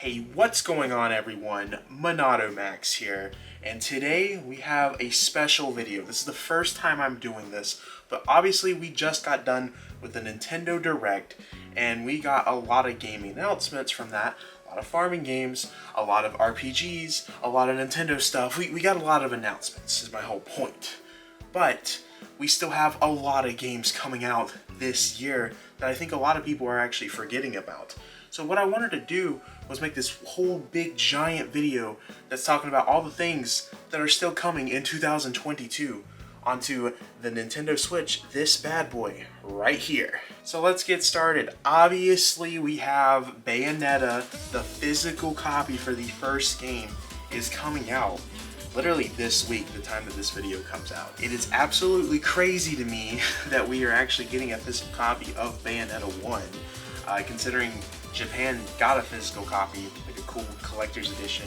Hey, what's going on everyone? Monado Max here, and today we have a special video. This is the first time I'm doing this, but obviously we just got done with the Nintendo Direct, and we got a lot of gaming announcements from that. A lot of farming games, a lot of RPGs, a lot of Nintendo stuff. We got a lot of announcements, is my whole point. But we still have a lot of games coming out this year that I think a lot of people are actually forgetting about. So what I wanted to do was make this whole big giant video that's talking about all the things that are still coming in 2022 onto the Nintendo Switch, this bad boy right here. So let's get started. Obviously we have Bayonetta, the physical copy for the first game, is coming out literally this week, the time that this video comes out. It is absolutely crazy to me that we are actually getting a physical copy of Bayonetta 1, considering Japan got a physical copy, like a cool collector's edition,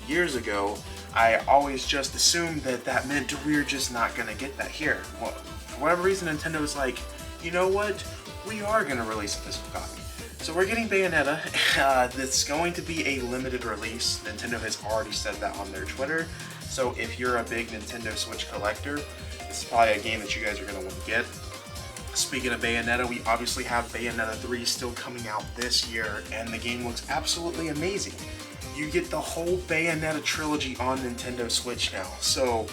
years ago. I always just assumed that that meant we're just not gonna get that here. Well, for whatever reason, Nintendo was like, you know what? We are gonna release a physical copy. So we're getting Bayonetta. That's going to be a limited release. Nintendo has already said that on their Twitter. So if you're a big Nintendo Switch collector, this is probably a game that you guys are gonna want to get. Speaking of Bayonetta, we obviously have Bayonetta 3 still coming out this year, and the game looks absolutely amazing. You get the whole Bayonetta trilogy on Nintendo Switch now, so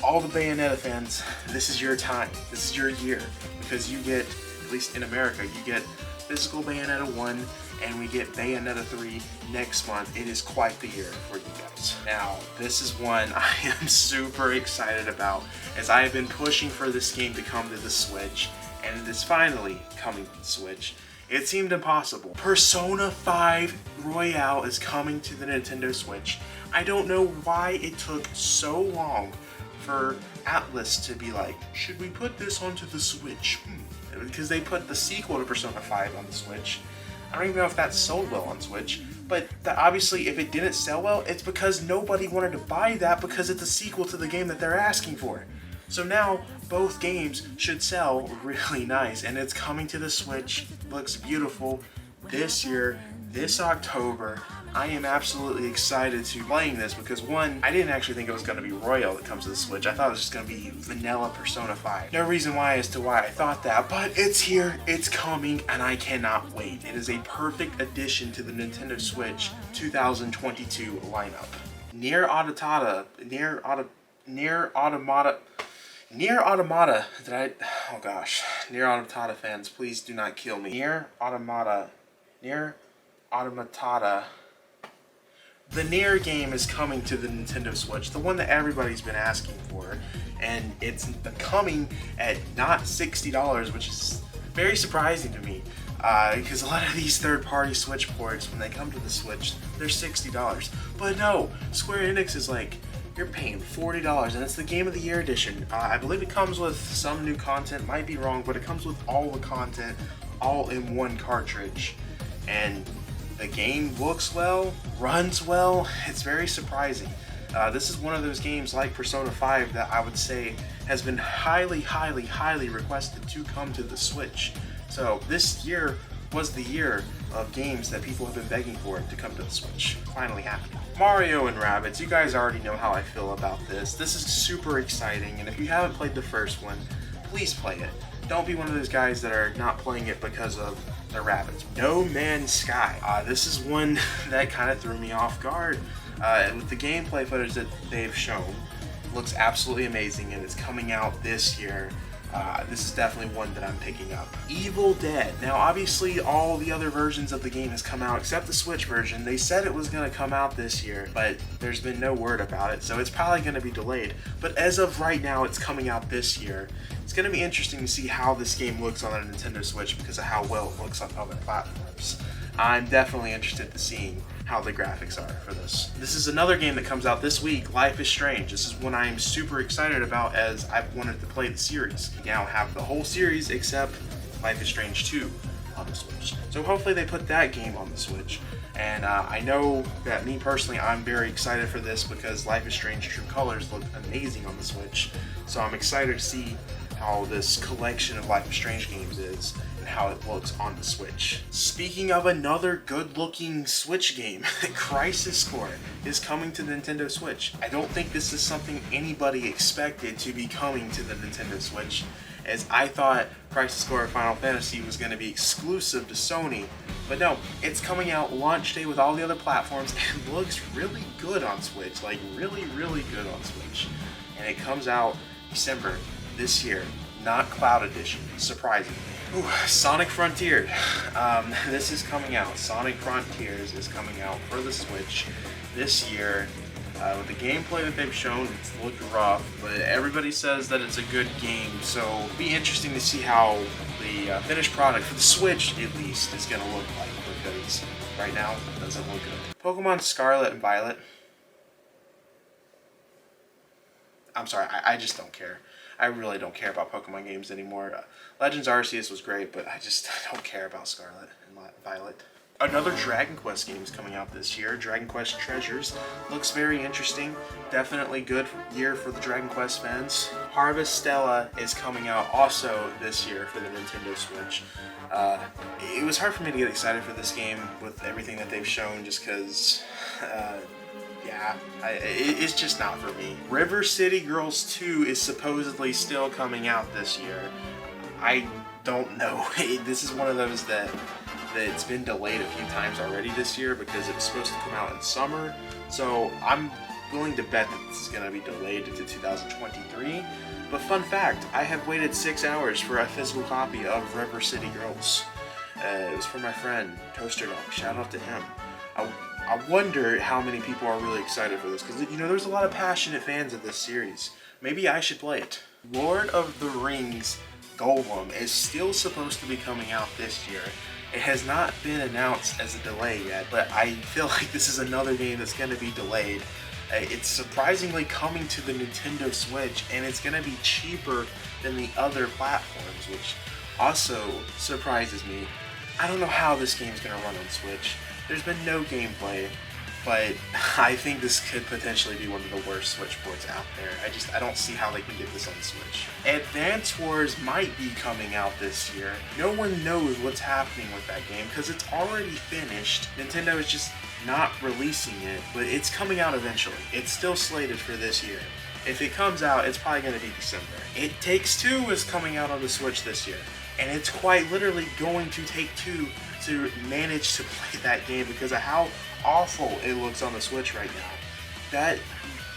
all the Bayonetta fans, this is your time, this is your year, because you get, at least in America, you get physical Bayonetta 1, and we get Bayonetta 3 next month. It is quite the year for you guys. Now, this is one I am super excited about, as I have been pushing for this game to come to the Switch, and it is finally coming to the Switch. It seemed impossible. Persona 5 Royale is coming to the Nintendo Switch. I don't know why it took so long for Atlas to be like, should we put this onto the Switch? Because they put the sequel to Persona 5 on the Switch. I don't even know if that sold well on Switch, but obviously if it didn't sell well, it's because nobody wanted to buy that because it's a sequel to the game that they're asking for. So now, both games should sell really nice, and it's coming to the Switch. Looks beautiful this year, this October. I am absolutely excited to playing this because, one, I didn't actually think it was going to be Royal that comes to the Switch. I thought it was just going to be vanilla Persona 5. No reason why as to why I thought that, but it's here, it's coming, and I cannot wait. It is a perfect addition to the Nintendo Switch 2022 lineup. Nier Automata, Nier Automata, oh gosh, Nier Automata fans, please do not kill me. Nier Automata, the Nier game is coming to the Nintendo Switch, the one that everybody's been asking for, and it's coming at not $60, which is very surprising to me, because a lot of these third-party Switch ports, when they come to the Switch, they're $60. But no, Square Enix is like, you're paying $40, and it's the Game of the Year edition. I believe it comes with some new content, might be wrong, but it comes with all the content, all in one cartridge. And the game looks well, runs well, it's very surprising. This is one of those games like Persona 5 that I would say has been highly, highly, highly requested to come to the Switch. So this year was the year of games that people have been begging for to come to the Switch. Finally happening. Mario and Rabbids, you guys already know how I feel about this. This is super exciting, and if you haven't played the first one, please play it. Don't be one of those guys that are not playing it because of the Rabbids. No Man's Sky. This is one that kind of threw me off guard. With the gameplay footage that they've shown, looks absolutely amazing, and it's coming out this year. This is definitely one that I'm picking up. Evil Dead. Now obviously all the other versions of the game has come out except the Switch version. They said it was going to come out this year, but there's been no word about it, so it's probably going to be delayed. But as of right now, it's coming out this year. It's going to be interesting to see how this game looks on a Nintendo Switch because of how well it looks on other platforms. I'm definitely interested in seeing how the graphics are for this. This is another game that comes out this week, Life is Strange. This is one I am super excited about as I've wanted to play the series. We now have the whole series except Life is Strange 2 on the Switch. So hopefully they put that game on the Switch. And I know that me personally, I'm very excited for this because Life is Strange True Colors looked amazing on the Switch. So I'm excited to see how this collection of Life is Strange games is and how it looks on the Switch. Speaking of another good-looking Switch game, Crisis Core is coming to the Nintendo Switch. I don't think this is something anybody expected to be coming to the Nintendo Switch, as I thought Crisis Core Final Fantasy was going to be exclusive to Sony. But no, it's coming out launch day with all the other platforms and looks really good on Switch. Like really, really good on Switch. And it comes out December this year, not Cloud Edition, surprisingly. Ooh, Sonic Frontiers. This is coming out. Sonic Frontiers is coming out for the Switch this year. With the gameplay that they've shown, it's looked rough, but everybody says that it's a good game, so it'll be interesting to see how the finished product for the Switch, at least, is going to look like, because right now, it doesn't look good. Pokemon Scarlet and Violet. I'm sorry, I just don't care. I really don't care about Pokemon games anymore. Legends Arceus was great, but I don't care about Scarlet and Violet. Another Dragon Quest game is coming out this year, Dragon Quest Treasures. Looks very interesting. Definitely good year for the Dragon Quest fans. Harvest Stella is coming out also this year for the Nintendo Switch. It was hard for me to get excited for this game with everything that they've shown, just because, it's just not for me. River City Girls 2 is supposedly still coming out this year. I don't know. This is one of those that it's been delayed a few times already this year because it was supposed to come out in summer. So I'm willing to bet that this is going to be delayed into 2023. But fun fact, I have waited 6 hours for a physical copy of River City Girls. It was for my friend, Toaster Dog. Shout out to him. I wonder how many people are really excited for this, because, you know, there's a lot of passionate fans of this series. Maybe I should play it. Lord of the Rings Golem is still supposed to be coming out this year. It has not been announced as a delay yet, but I feel like this is another game that's going to be delayed. It's surprisingly coming to the Nintendo Switch, and it's going to be cheaper than the other platforms, which also surprises me. I don't know how this game's going to run on Switch. There's been no gameplay, but I think this could potentially be one of the worst Switch ports out there. I don't see how they can get this on the Switch. Advance Wars might be coming out this year. No one knows what's happening with that game because it's already finished. Nintendo is just not releasing it, but it's coming out eventually. It's still slated for this year. If it comes out, it's probably going to be December. It Takes Two is coming out on the Switch this year, and it's quite literally going to take two to manage to play that game because of how awful it looks on the Switch right now. That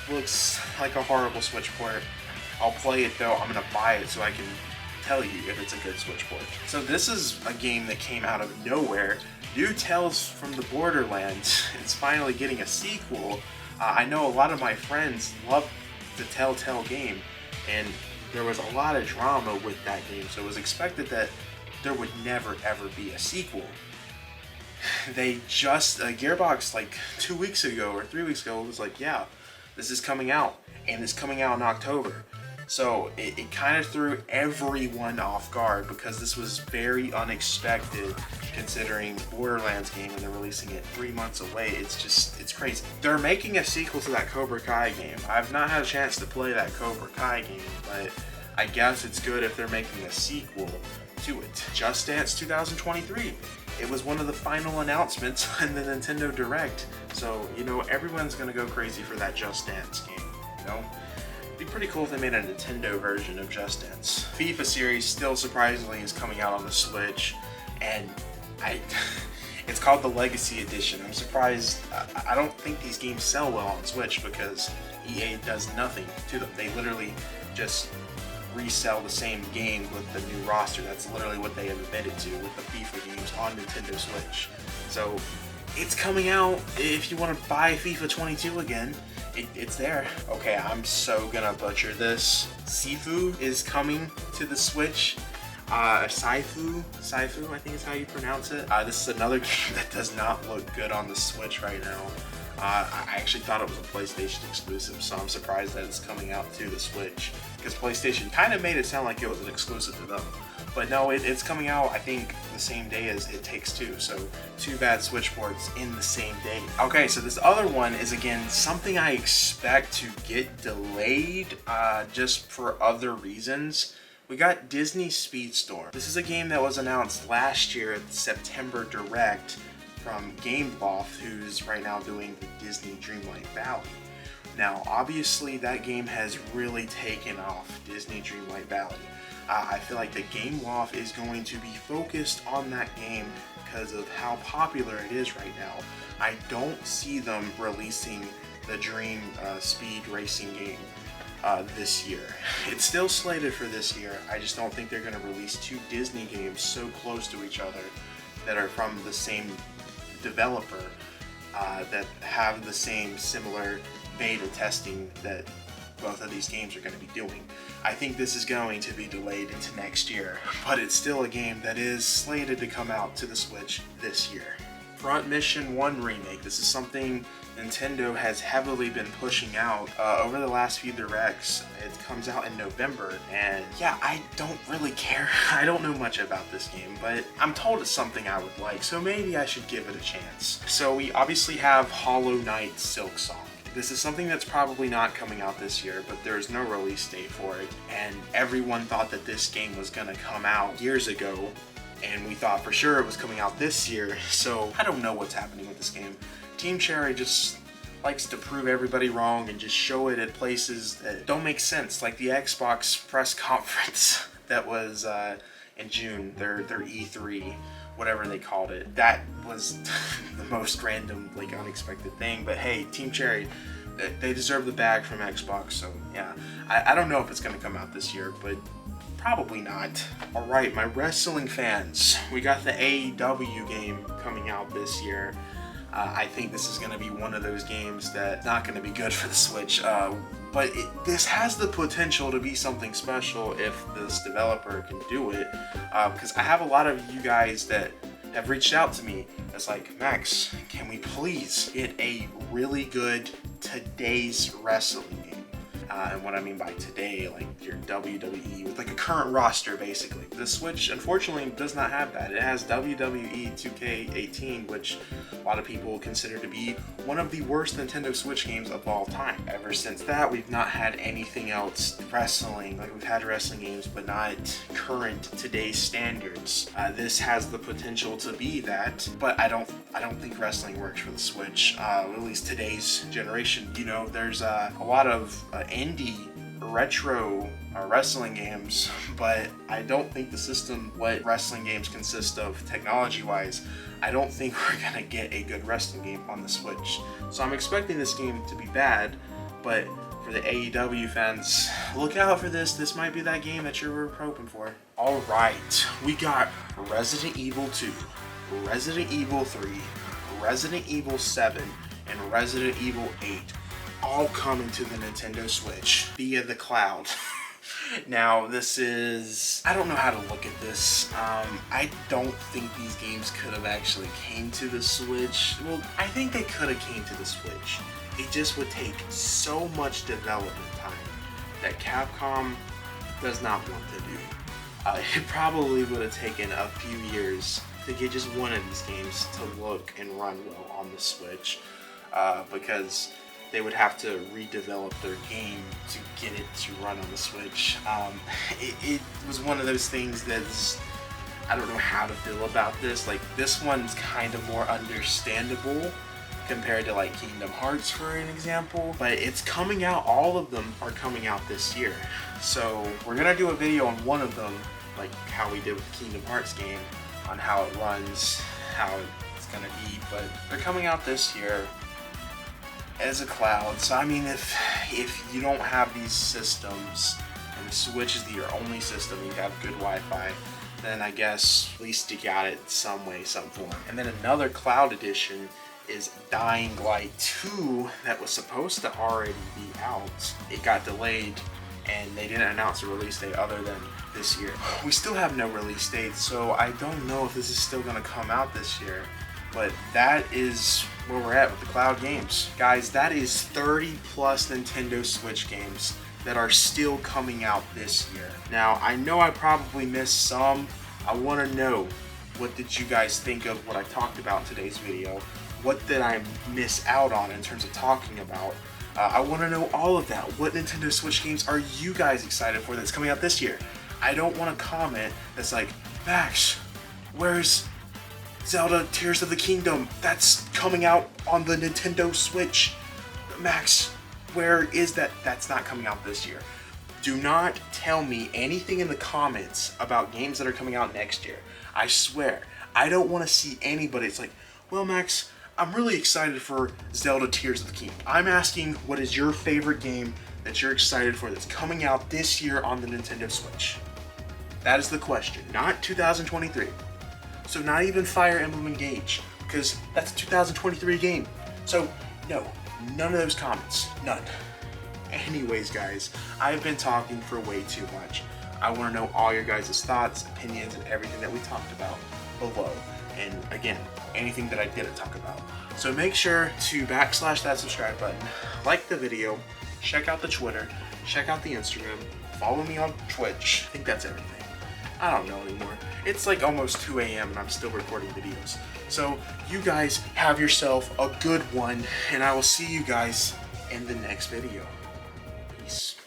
looks like a horrible Switch port. I'll play it though. I'm going to buy it so I can tell you if it's a good Switch port. So this is a game that came out of nowhere. New Tales from the Borderlands is finally getting a sequel. I know a lot of my friends love the Telltale game, and there was a lot of drama with that game, so it was expected that there would never ever be a sequel. They just, Gearbox like 2 weeks ago or 3 weeks ago was like, yeah, this is coming out, and it's coming out in October. So it kind of threw everyone off guard because this was very unexpected considering Borderlands game and they're releasing it 3 months away. It's crazy. They're making a sequel to that Cobra Kai game. I've not had a chance to play that Cobra Kai game, but I guess it's good if they're making a sequel to it. Just Dance 2023. It was one of the final announcements in the Nintendo Direct. So, you know, everyone's gonna go crazy for that Just Dance game, you know? It'd be pretty cool if they made a Nintendo version of Just Dance. FIFA series still surprisingly is coming out on the Switch, and it's called the Legacy Edition. I'm surprised. I don't think these games sell well on Switch because EA does nothing to them. They literally just resell the same game with the new roster. That's literally what they have admitted to with the FIFA games on Nintendo Switch. So it's coming out. If you want to buy FIFA 22 again, it's there. Okay, I'm so gonna butcher this. Sifu is coming to the Switch. Saifu, I think is how you pronounce it. This is another game that does not look good on the Switch right now. I actually thought it was a PlayStation exclusive, so I'm surprised that it's coming out to the Switch, because PlayStation kind of made it sound like it was an exclusive to them. But no, it's coming out, I think, the same day as It Takes Two, so 2 bad Switch ports in the same day. Okay, so this other one is, again, something I expect to get delayed just for other reasons, we got Disney Speedstorm. This is a game that was announced last year at the September Direct from GameLoft, who's right now doing the Disney Dreamlight Valley. Now, obviously, that game has really taken off, Disney Dreamlight Valley. I feel like the GameLoft is going to be focused on that game because of how popular it is right now. I don't see them releasing the Dream Speed Racing game this year. It's still slated for this year. I just don't think they're going to release two Disney games so close to each other that are from the same developer that have the same similar beta testing that both of these games are going to be doing. I think this is going to be delayed into next year, but it's still a game that is slated to come out to the Switch this year. Front Mission 1 Remake. This is something Nintendo has heavily been pushing out over the last few directs. It comes out in November, and yeah, I don't really care. I don't know much about this game, but I'm told it's something I would like, so maybe I should give it a chance. So we obviously have Hollow Knight Silksong. This is something that's probably not coming out this year, but there's no release date for it, and everyone thought that this game was gonna come out years ago, and we thought for sure it was coming out this year, so I don't know what's happening with this game. Team Cherry just likes to prove everybody wrong and just show it at places that don't make sense, like the Xbox press conference that was in June, their E3, whatever they called it. That was the most random, like, unexpected thing, but hey, Team Cherry, they deserve the bag from Xbox, so yeah. I don't know if it's gonna come out this year, but probably not. Alright, my wrestling fans, we got the AEW game coming out this year. I think this is going to be one of those games that's not going to be good for the Switch, but this has the potential to be something special if this developer can do it, because I have a lot of you guys that have reached out to me. It's like, Max, can we please get a really good today's wrestling game? And what I mean by today, like your WWE with like a current roster, basically. The Switch, unfortunately, does not have that. It has WWE 2K18, which a lot of people consider to be one of the worst Nintendo Switch games of all time. Ever since that, we've not had anything else wrestling. Like, we've had wrestling games, but not current today's standards. This has the potential to be that, but I don't think wrestling works for the Switch. At least today's generation. You know, there's a lot of indie retro wrestling games, but I don't think the system, what wrestling games consist of technology-wise, I don't think we're gonna get a good wrestling game on the Switch. So I'm expecting this game to be bad, but for the AEW fans, look out for this. This might be that game that you're hoping for. Alright, we got Resident Evil 2, Resident Evil 3, Resident Evil 7, and Resident Evil 8. All coming to the Nintendo Switch via the cloud. Now, this is, I don't know how to look at this. I don't think these games could have actually came to the Switch. Well, I think they could have came to the Switch. It just would take so much development time that Capcom does not want to do. It probably would have taken a few years to get just one of these games to look and run well on the Switch, because they would have to redevelop their game to get it to run on the Switch. It was one of those things that's, I don't know how to feel about this. Like, this one's kind of more understandable compared to like Kingdom Hearts, for an example, but it's coming out, all of them are coming out this year. So we're gonna do a video on one of them, like how we did with the Kingdom Hearts game, on how it runs, how it's gonna be, but they're coming out this year as a cloud. So I mean, if you don't have these systems and the Switch is your only system, you have good Wi-Fi, then I guess at least you got it some way, some form. And then another cloud edition is Dying Light 2 that was supposed to already be out. It got delayed and they didn't announce a release date other than this year. We still have no release date, so I don't know if this is still gonna come out this year. But that is where we're at with the cloud games. Guys, that is 30 plus Nintendo Switch games that are still coming out this year. Now, I know I probably missed some. I wanna know, what did you guys think of what I talked about in today's video? What did I miss out on in terms of talking about? I wanna know all of that. What Nintendo Switch games are you guys excited for that's coming out this year? I don't want a comment that's like, Max, where's Zelda Tears of the Kingdom? That's coming out on the Nintendo Switch. Max, where is that? That's not coming out this year. Do not tell me anything in the comments about games that are coming out next year. I swear, I don't want to see anybody. It's like, well, Max, I'm really excited for Zelda Tears of the Kingdom. I'm asking, what is your favorite game that you're excited for that's coming out this year on the Nintendo Switch? That is the question, not 2023. So not even Fire Emblem Engage, because that's a 2023 game. So no, none of those comments, none. Anyways, guys, I've been talking for way too much. I want to know all your guys' thoughts, opinions, and everything that we talked about below. And again, anything that I didn't talk about. So make sure to backslash that subscribe button, like the video, check out the Twitter, check out the Instagram, follow me on Twitch. I think that's everything. I don't know anymore. It's like almost 2 a.m. and I'm still recording videos. So you guys have yourself a good one, and I will see you guys in the next video. Peace.